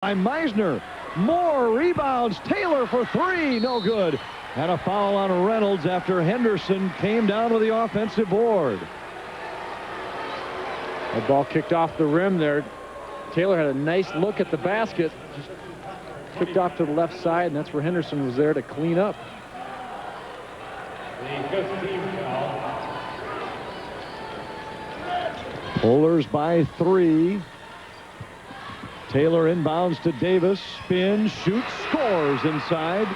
by Meisner. More rebounds. Taylor for three. No good. And a foul on Reynolds after Henderson came down with the offensive board. The ball kicked off the rim there. Taylor had a nice look at the basket. Just kicked off to the left side, and that's where Henderson was there to clean up. Polars by three. Taylor inbounds to Davis. Spins, shoots, scores inside.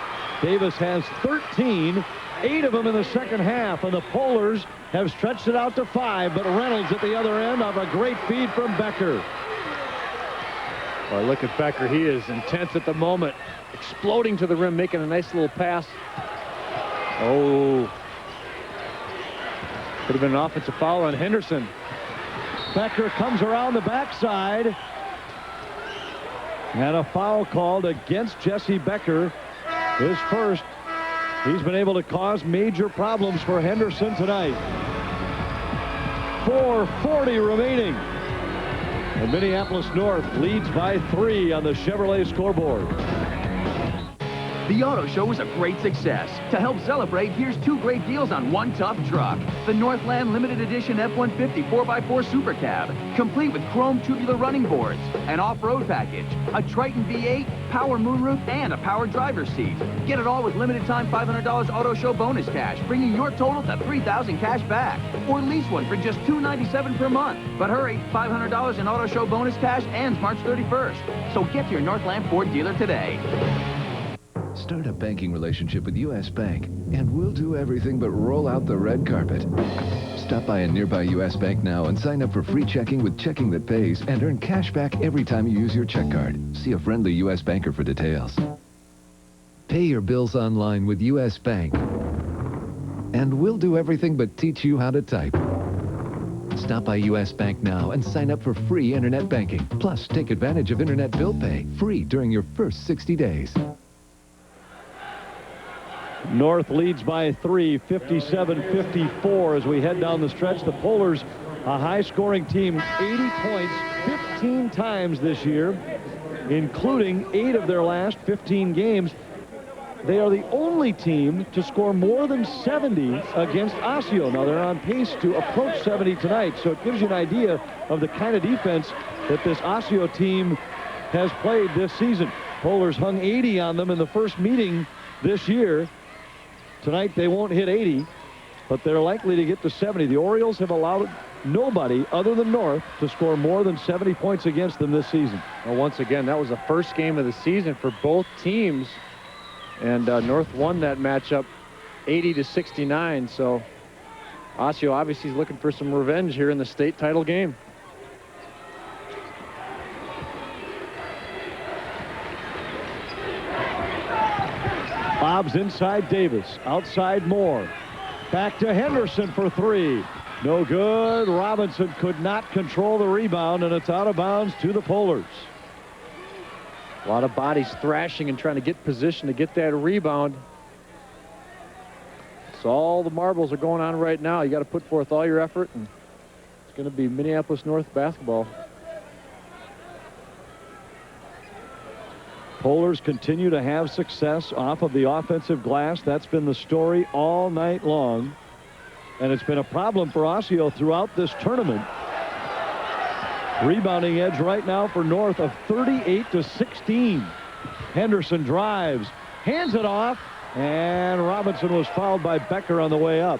Davis has 13, 8 of them in the second half, and the Polars have stretched it out to 5, but Reynolds at the other end off a great feed from Becker. Well, look at Becker. He is intense at the moment. Exploding to the rim, making a nice little pass. Oh. Could have been an offensive foul on Henderson. Becker comes around the backside. And a foul called against Jesse Becker. His first. He's been able to cause major problems for Henderson tonight. 4:40 remaining. And Minneapolis North leads by 3 on the Chevrolet scoreboard. The auto show was a great success. To help celebrate, here's 2 great deals on one tough truck. The Northland Limited Edition F-150 4x4 Super Cab, complete with chrome tubular running boards, an off-road package, a Triton V8, power moonroof, and a power driver's seat. Get it all with limited time $500 auto show bonus cash, bringing your total to $3,000 cash back. Or lease one for just $297 per month. But hurry, $500 in auto show bonus cash ends March 31st. So get to your Northland Ford dealer today. Start a banking relationship with U.S. Bank, and we'll do everything but roll out the red carpet. Stop by a nearby U.S. Bank now and sign up for free checking with checking that pays and earn cash back every time you use your check card. See a friendly U.S. banker for details. Pay your bills online with U.S. Bank, and we'll do everything but teach you how to type. Stop by U.S. Bank now and sign up for free internet banking. Plus, take advantage of internet bill pay free during your first 60 days. North leads by 3, 57-54 as we head down the stretch. The Polars, a high-scoring team, 80 points 15 times this year, including 8 of their last 15 games. They are the only team to score more than 70 against Osseo. Now, they're on pace to approach 70 tonight, so it gives you an idea of the kind of defense that this Osseo team has played this season. Polars hung 80 on them in the first meeting this year. Tonight they won't hit 80, but they're likely to get to 70. The Orioles have allowed nobody other than North to score more than 70 points against them this season. Well, once again, that was the first game of the season for both teams, and North won that matchup 80-69. So Osseo obviously is looking for some revenge here in the state title game. Bob's inside Davis, outside Moore. Back to Henderson for 3. No good. Robinson could not control the rebound, and it's out of bounds to the Polars. A lot of bodies thrashing and trying to get position to get that rebound. So all the marbles are going on right now. You got to put forth all your effort, and it's going to be Minneapolis North basketball. Polars continue to have success off of the offensive glass. That's been the story all night long. And it's been a problem for Osseo throughout this tournament. Rebounding edge right now for North of 38-16. Henderson drives, hands it off, and Robinson was fouled by Becker on the way up.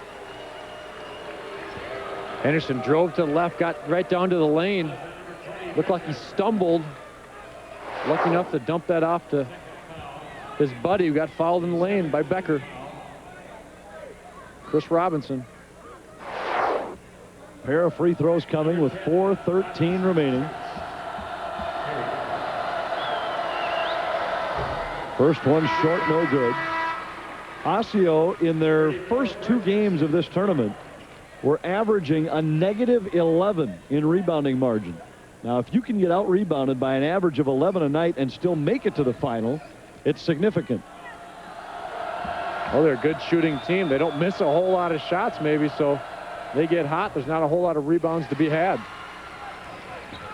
Henderson drove to the left, got right down to the lane. Looked like he stumbled. Lucky enough to dump that off to his buddy who got fouled in the lane by Becker. Chris Robinson. Pair of free throws coming with 4:13 remaining. First one short, no good. Osseo, in their first 2 games of this tournament, were averaging a -11 in rebounding margin. Now, if you can get out-rebounded by an average of 11 a night and still make it to the final, it's significant. Well, they're a good shooting team. They don't miss a whole lot of shots, maybe, so they get hot. There's not a whole lot of rebounds to be had.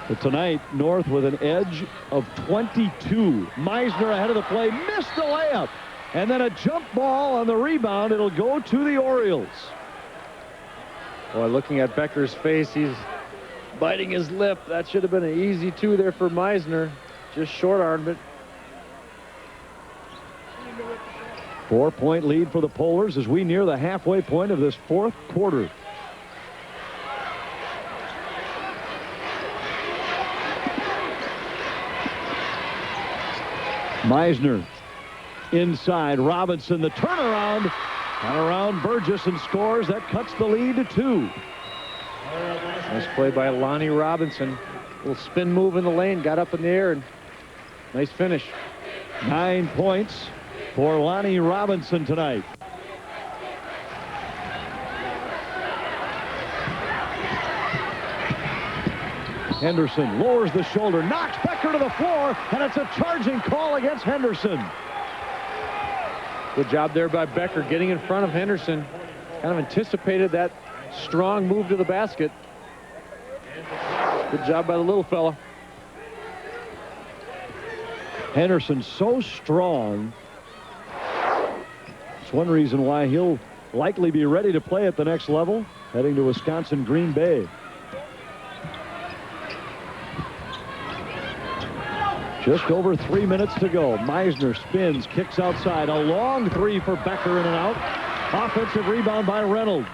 But tonight, North with an edge of 22. Meisner ahead of the play, missed the layup. And then a jump ball on the rebound. It'll go to the Orioles. Boy, looking at Becker's face, he's biting his lip. That should have been an easy 2 there for Meisner. Just short-armed it. 4-point lead for the Polars as we near the halfway point of this fourth quarter. Meisner inside. Robinson, the turnaround. And around Burgess and scores. That cuts the lead to 2. Nice play by Lonnie Robinson. Little spin move in the lane. Got up in the air and nice finish. 9 points for Lonnie Robinson tonight. Henderson lowers the shoulder, knocks Becker to the floor, and it's a charging call against Henderson. Good job there by Becker getting in front of Henderson. Kind of anticipated that strong move to the basket. Good job by the little fella. Henderson so strong. It's one reason why he'll likely be ready to play at the next level, heading to Wisconsin Green Bay. Just over 3 minutes to go. Meisner spins, kicks outside. A long 3 for Becker, in and out. Offensive rebound by Reynolds.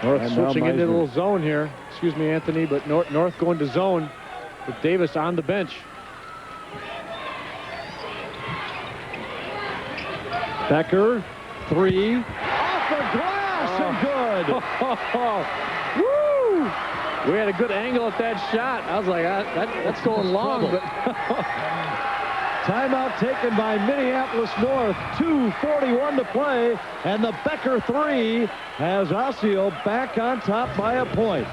North And switching now into a Meisner. little zone here. Excuse me, Anthony, but North going to zone with Davis on the bench. Becker, 3. Off the glass and good. Woo! We had a good angle at that shot. I was like, that's going long. But Timeout taken by Minneapolis North. 2:41 to play. And the Becker 3 has Osseo back on top by a point.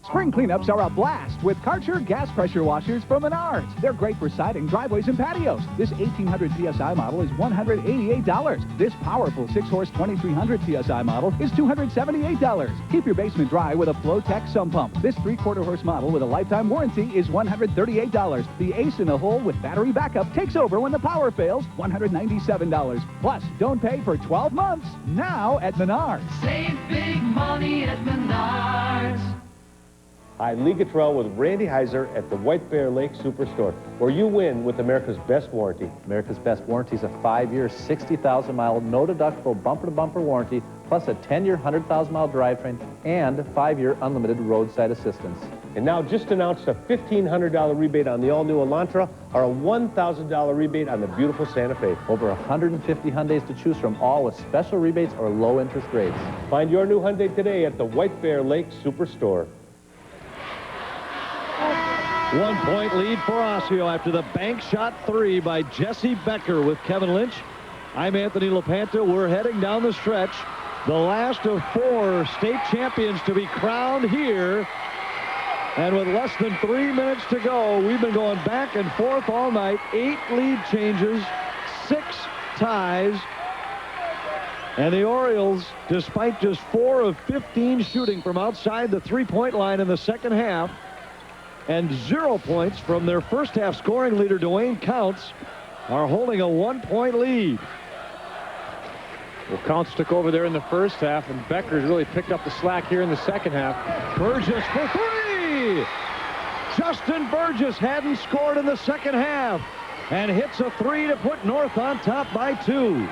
Spring cleanups are a blast with Karcher gas pressure washers from Menards. They're great for siding, driveways, and patios. This 1800 PSI model is $188. This powerful 6-horse 2300 PSI model is $278. Keep your basement dry with a Flowtech sump pump. This 3/4 horse model with a lifetime warranty is $138. The ace in the hole with battery backup takes over when the power fails, $197. Plus, don't pay for 12 months. Now at Menards. Save big money at Menards. Hi, Lee Guttrell with Randy Heiser at the White Bear Lake Superstore, where you win with America's best warranty. America's Best Warranty is a 5-year, 60,000-mile, no-deductible, bumper-to-bumper warranty, plus a 10-year, 100,000-mile drivetrain, and 5-year unlimited roadside assistance. And now just announced a $1,500 rebate on the all-new Elantra, or a $1,000 rebate on the beautiful Santa Fe. Over 150 Hyundais to choose from, all with special rebates or low-interest rates. Find your new Hyundai today at the White Bear Lake Superstore. 1-point lead for Osseo after the bank shot 3 by Jesse Becker with Kevin Lynch. I'm Anthony LaPanta. We're heading down the stretch. The last of 4 state champions to be crowned here. And with less than 3 minutes to go, we've been going back and forth all night. 8 lead changes, 6 ties. And the Orioles, despite just 4 of 15 shooting from outside the 3-point line in the second half, and 0 points from their first half scoring leader, Dwayne Counts, are holding a 1-point lead. Well, Counts took over there in the first half, and Becker's really picked up the slack here in the second half. Burgess for 3! Justin Burgess hadn't scored in the second half and hits a 3 to put North on top by 2.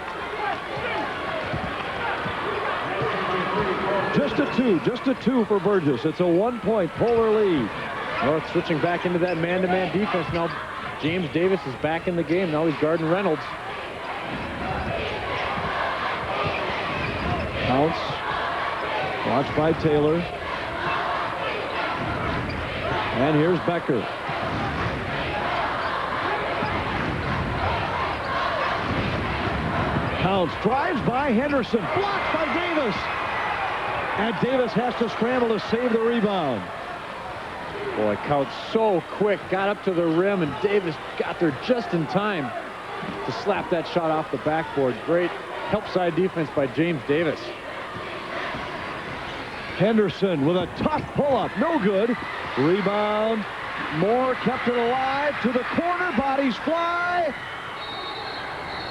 Just a two for Burgess. It's a 1-point Polar lead. North switching back into that man-to-man defense now. James Davis is back in the game. Now he's guarding Reynolds. Counts. Watched by Taylor. And here's Becker. Counts drives by Henderson. Blocked by Davis. And Davis has to scramble to save the rebound. Boy, Counts so quick, got up to the rim, and Davis got there just in time to slap that shot off the backboard. Great help side defense by James Davis. Henderson with a tough pull-up. No good. Rebound. Moore kept it alive to the corner. Bodies fly.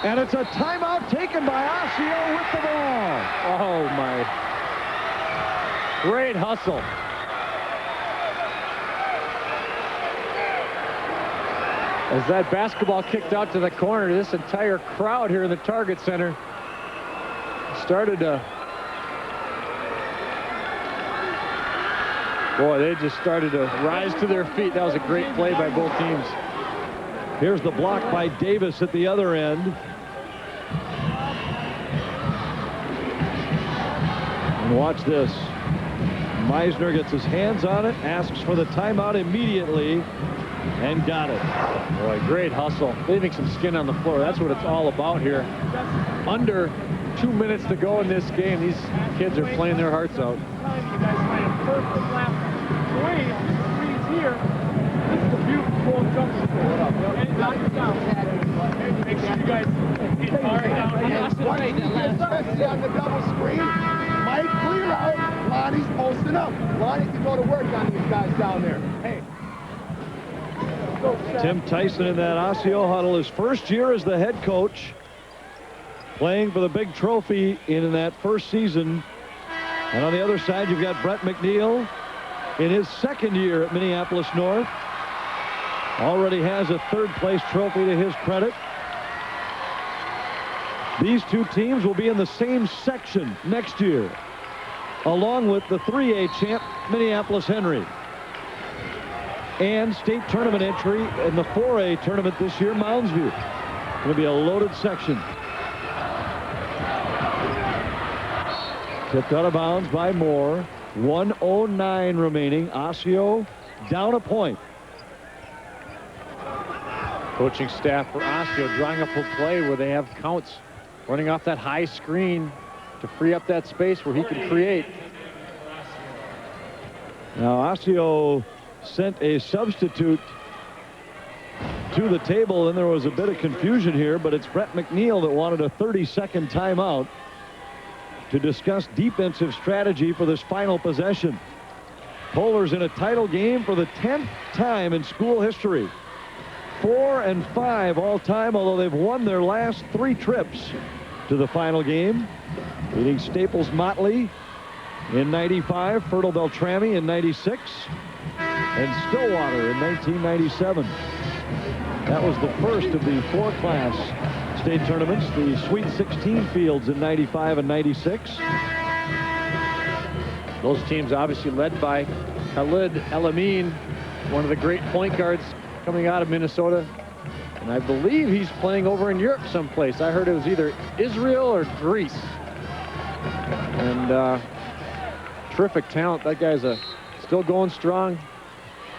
And it's a timeout taken by Osseo with the ball. Oh, my. Great hustle. As that basketball kicked out to the corner, this entire crowd here in the Target Center started to... Boy, they just started to rise to their feet. That was a great play by both teams. Here's the block by Davis at the other end. And watch this. Meisner gets his hands on it, asks for the timeout immediately, and got it. Boy, great hustle. Leaving some skin on the floor. That's what it's all about here. Under 2 minutes to go in this game. These kids are playing their hearts out. You guys find a perfect lap. Wait, the screen's here. This is a beautiful jump. And knock it down. Make sure you guys especially on the double screen. Mike, clear out. Lonnie's posting up. Lonnie can go to work on these guys down there. Hey. Tim Tyson in that Osseo huddle, his first year as the head coach, playing for the big trophy in that first season. And on the other side, you've got Brett McNeil in his second year at Minneapolis North. Already has a third-place trophy to his credit. These two teams will be in the same section next year, along with the 3A champ, Minneapolis Henry. And state tournament entry in the 4A tournament this year, Mounds View. Going to be a loaded section. Tipped out of bounds by Moore. 1:09 remaining. Osseo down a point. Coaching staff for Osseo drawing up a play where they have Counts running off that high screen to free up that space where he can create. Now Osseo sent a substitute to the table, and there was a bit of confusion here, but it's Brett McNeil that wanted a 30-second timeout to discuss defensive strategy for this final possession. Polars in a title game for the 10th time in school history. 4-5 all time, although they've won their last 3 trips to the final game, beating Staples Motley in 95, Fertile Beltrami in 96, and Stillwater in 1997. That was the first of the 4-class state tournaments, the Sweet 16 fields in 95 and 96. Those teams obviously led by Khalid El Amin, one of the great point guards coming out of Minnesota. And I believe he's playing over in Europe someplace. I heard it was either Israel or Greece. And terrific talent. That guy's still going strong.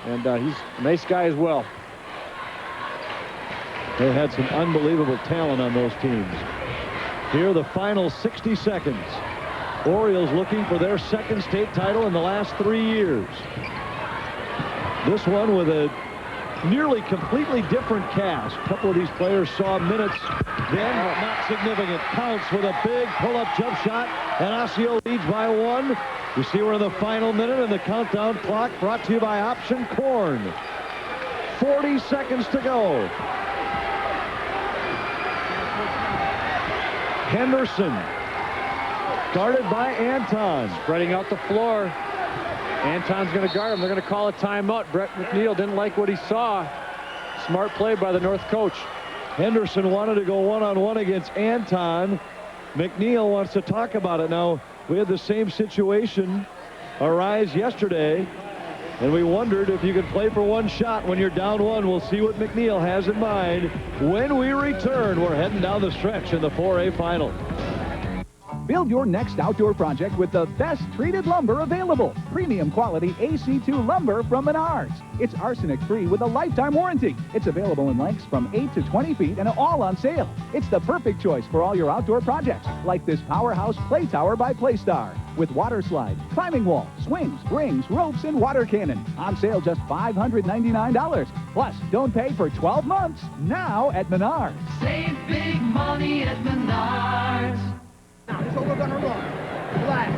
And he's a nice guy as well. They had some unbelievable talent on those teams. Here, the final 60 seconds. Orioles looking for their second state title in the last 3 years. This one with a nearly completely different cast. A couple of these players saw minutes then, but not significant. Counts with a big pull-up jump shot, and Osseo leads by 1. You see we're in the final minute, and the countdown clock brought to you by Option Corn. 40 seconds to go. Henderson, guarded by Anton. Spreading out the floor. Anton's going to guard him. They're going to call a timeout. Brett McNeil didn't like what he saw. Smart play by the North coach. Henderson wanted to go one-on-one against Anton. McNeil wants to talk about it. Now, we had the same situation arise yesterday, and we wondered if you could play for one shot when you're down 1. We'll see what McNeil has in mind when we return. We're heading down the stretch in the 4A final. Build your next outdoor project with the best treated lumber available. Premium quality AC2 lumber from Menards. It's arsenic-free with a lifetime warranty. It's available in lengths from 8 to 20 feet and all on sale. It's the perfect choice for all your outdoor projects, like this Powerhouse Play Tower by PLAYSTAR. With water slide, climbing wall, swings, rings, ropes, and water cannon. On sale just $599. Plus, don't pay for 12 months. Now at Menards. Save big money at Menards. that's what we're going to run. Flat.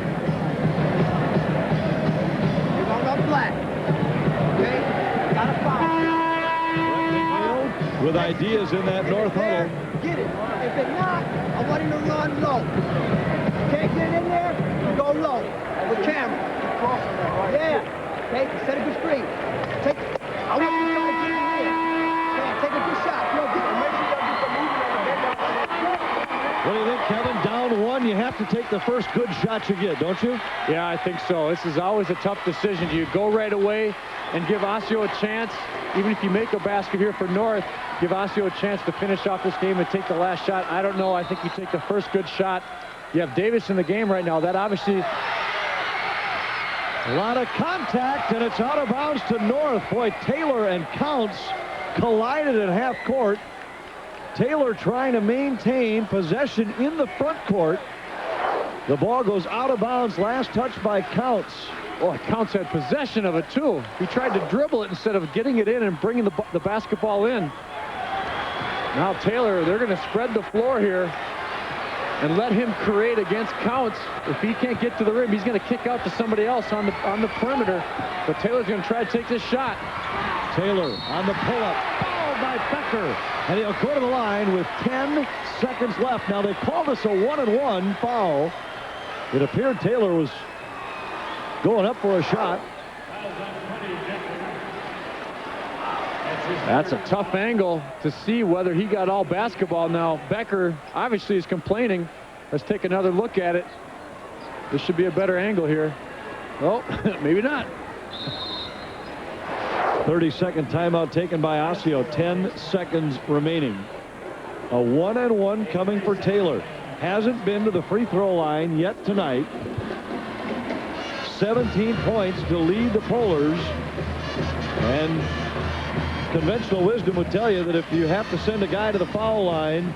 We're going to run flat. Okay? Got a foul. With ideas in that north huddle. Get it. If it's not, I want him to run low. Can't get it in there, go low. With camera. Yeah. Okay, set a good screen. I want you to try to get in here. Okay, take a good shot. If you don't get it, make sure you don't get the movement on the bench. What do you think, Kevin? Down one, you have to take the first good shot you get, don't you? Yeah, I think so. This is always a tough decision. Do you go right away and give Osseo a chance? Even if you make a basket here for North, give Osseo a chance to finish off this game and take the last shot. I don't know. I think you take the first good shot. You have Davis in the game right now. That obviously... A lot of contact, and it's out of bounds to North. Boy, Taylor and Counts collided at half court. Taylor trying to maintain possession in the front court. The ball goes out of bounds. Last touch by Counts. Oh, Counts had possession of it, too. He tried to dribble it instead of getting it in and bringing the basketball in. Now Taylor, they're going to spread the floor here and let him create against Counts. If he can't get to the rim, he's going to kick out to somebody else on the perimeter. But Taylor's going to try to take this shot. Taylor on the pull-up. Fouled by Becker. And he'll go to the line with 10 seconds left. Now, they called this a 1-and-1 foul. It appeared Taylor was going up for a shot. That's a tough angle to see whether he got all basketball. Now, Becker obviously is complaining. Let's take another look at it. This should be a better angle here. Oh, maybe not. 30-second timeout taken by Osseo. 10 seconds remaining. A 1-and-1 coming for Taylor. Hasn't been to the free throw line yet tonight. 17 points to lead the Polars. And conventional wisdom would tell you that if you have to send a guy to the foul line,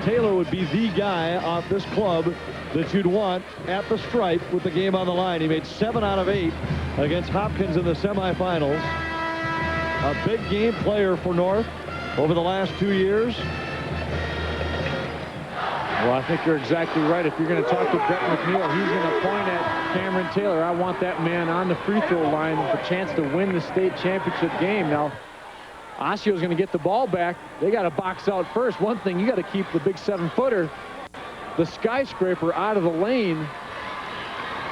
Taylor would be the guy off this club that you'd want at the stripe with the game on the line. He made 7 out of 8 against Hopkins in the semifinals. A big game player for North over the last 2 years. Well, I think you're exactly right. If you're going to talk to Brett McNeil, he's going to point at Cameron Taylor. I want that man on the free throw line with a chance to win the state championship game. Now, Osseo's going to get the ball back. They got to box out first. One thing, you got to keep the big 7-footer, the skyscraper, out of the lane.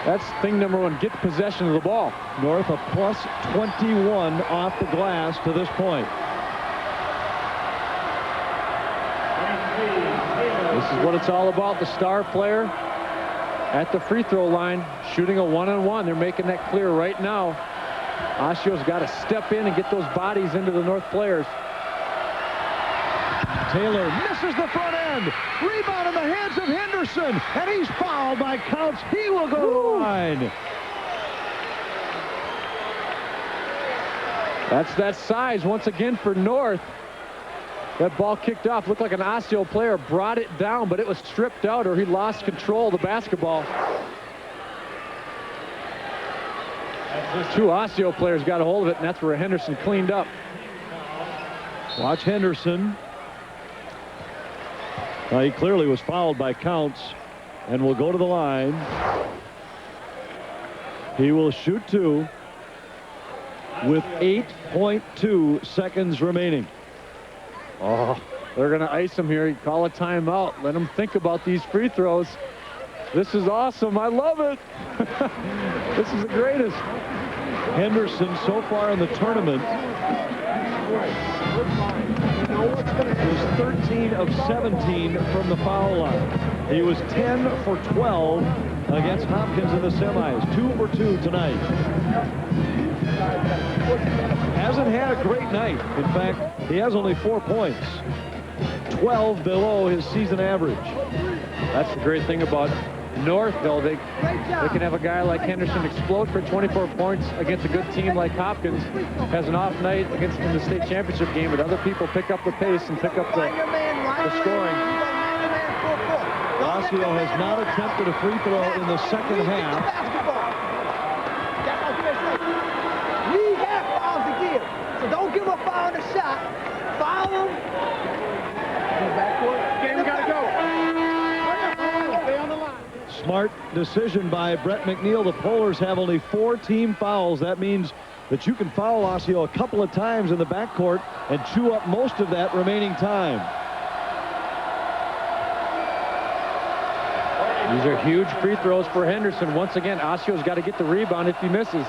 That's thing number one. Get possession of the ball. North a plus 21 off the glass to this point. This is what it's all about. The star player at the free throw line shooting a 1-on-1. They're making that clear right now. Osseo's got to step in and get those bodies into the North players. Taylor misses the front end. Rebound in the hands of Henderson. And he's fouled by Counts. He will go to the line. That's that size once again for North. That ball kicked off. Looked like an Osseo player brought it down, but it was stripped out or he lost control of the basketball. 2 Osseo players got a hold of it, and that's where Henderson cleaned up. Watch Henderson. He clearly was fouled by Counts and will go to the line. He will shoot 2 with 8.2 seconds remaining. Oh, they're going to ice him here. You call a timeout. Let him think about these free throws. This is awesome. I love it. This is the greatest. Henderson so far in the tournament was 13 of 17 from the foul line. He was 10 for 12 against Hopkins in the semis. 2 for 2 tonight. Hasn't had a great night. In fact, he has only 4 points. 12 below his season average. That's the great thing about North, though. They can have a guy like Henderson explode for 24 points against a good team like Hopkins. Has an off night against in the state championship game, but other people pick up the pace and pick up the scoring. Osseo has not attempted a free throw in the second half. We have fouls to give, so don't give him a foul in the shot. Foul him. Game got to go. Stay on the line. Smart decision by Brett McNeil. The Polars have only 4 team fouls. That means that you can foul Osseo a couple of times in the backcourt and chew up most of that remaining time. These are huge free throws for Henderson. Once again, Osseo's got to get the rebound if he misses.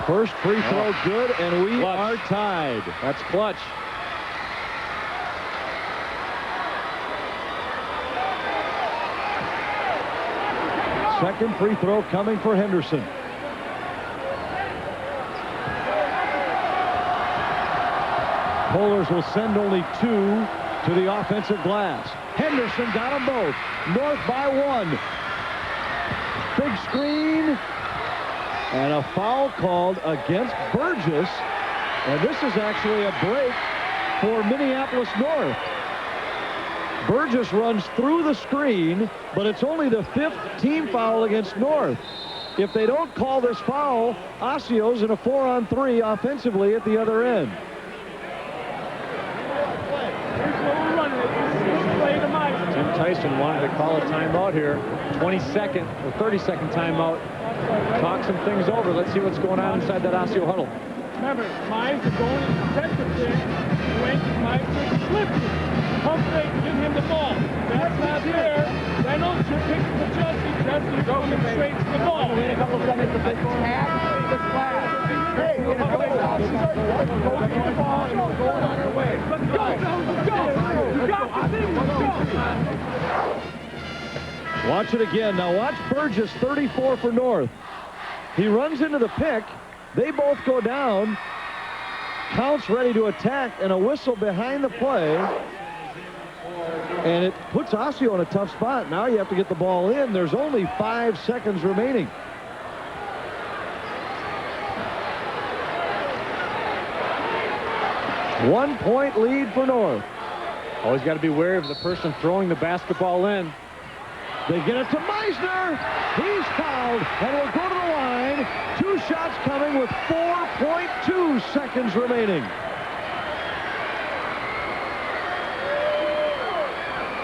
First free throw good, and we are tied. That's clutch. Second free throw coming for Henderson. Polars will send only 2 to the offensive glass. Henderson got them both. North by 1. Big screen. And a foul called against Burgess. And this is actually a break for Minneapolis North. Burgess runs through the screen, but it's only the 5th team foul against North. If they don't call this foul, Osseo's in a 4-on-3 offensively at the other end. Tim Tyson wanted to call a timeout here. 22nd or 32nd timeout. Talk some things over. Let's see what's going on inside that Osseo huddle. Remember, Mines are going in defensive thing. When Mines slips it. Pump fake, give him the ball. That's not there. Reynolds should pick the Justin. Justin going straight to the ball. A couple of seconds to pick tag the flag. Hey, go get the ball and we're going on our way. Let's go. Let's go. You got the thing. Let's go. Watch it again. Now watch Burgess, 34 for North. He runs into the pick. They both go down. Counts ready to attack, and a whistle behind the play. And it puts Osseo in a tough spot. Now you have to get the ball in. There's only 5 seconds remaining. One-point lead for North. Always got to be wary of the person throwing the basketball in. They get it to Meisner. He's fouled and will go to the line. 2 shots coming with 4.2 seconds remaining.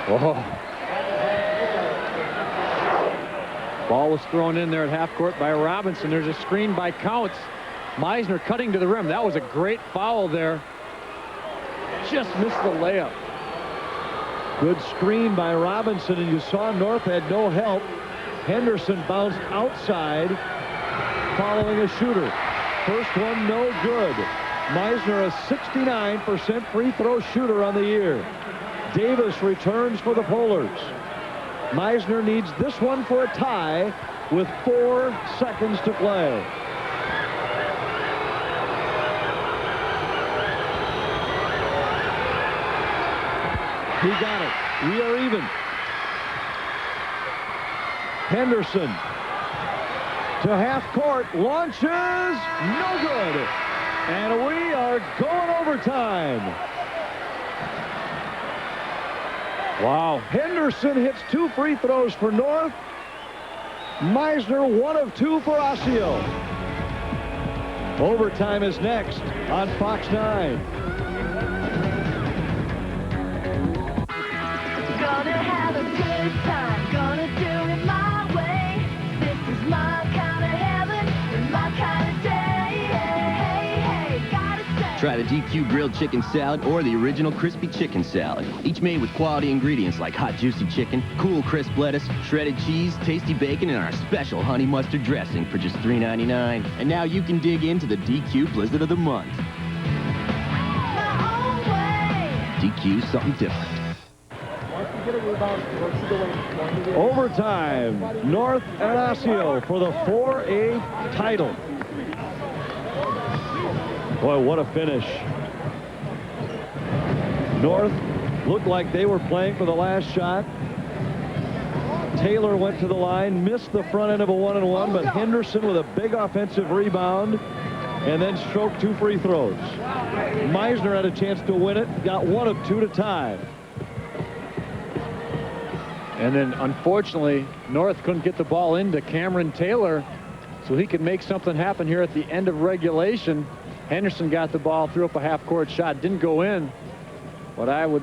Whoa. Ball was thrown in there at half court by Robinson. There's a screen by Counts. Meisner cutting to the rim. That was a great foul there. Just missed the layup. Good screen by Robinson, and you saw North had no help. Henderson bounced outside following a shooter. First one no good. Meisner a 69% free throw shooter on the year. Davis returns for the Polars. Meisner needs this one for a tie with 4 seconds to play. He got it. We are even. Henderson to half court, launches, no good. And we are going overtime. Wow. Henderson hits 2 free throws for North. Meisner 1 of 2 for Osseo. Overtime is next on Fox 9. Gonna have a good time, gonna do it my way. This is my kind of heaven, and my kind of day. Hey, hey, gotta say. Try the DQ grilled chicken salad or the original crispy chicken salad. Each made with quality ingredients like hot juicy chicken, cool crisp lettuce, shredded cheese, tasty bacon, and our special honey mustard dressing for just $3.99. And now you can dig into the DQ Blizzard of the Month. My own way. DQ's something different. Overtime, North and Osseo for the 4A title. Boy, what a finish. North looked like they were playing for the last shot. Taylor went to the line, missed the front end of a 1-and-1, but Henderson with a big offensive rebound and then stroked 2 free throws. Meisner had a chance to win it, got 1 of 2 to tie. And then, unfortunately, North couldn't get the ball into Cameron Taylor so he could make something happen here at the end of regulation. Henderson got the ball, threw up a half-court shot, didn't go in. But I would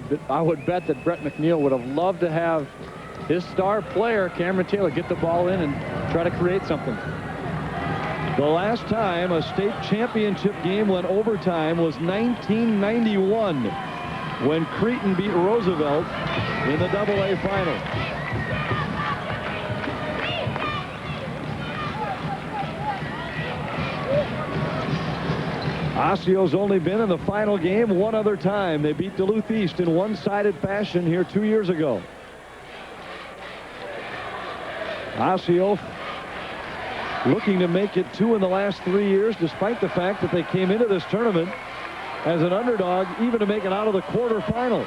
bet that Brett McNeil would have loved to have his star player, Cameron Taylor, get the ball in and try to create something. The last time a state championship game went overtime was 1991 when Cretin beat Roosevelt in the AA final. Osceo's only been in the final game one other time. They beat Duluth East in one-sided fashion here 2 years ago. Osseo looking to make it 2 in the last 3 years, despite the fact that they came into this tournament as an underdog, even to make it out of the quarterfinal.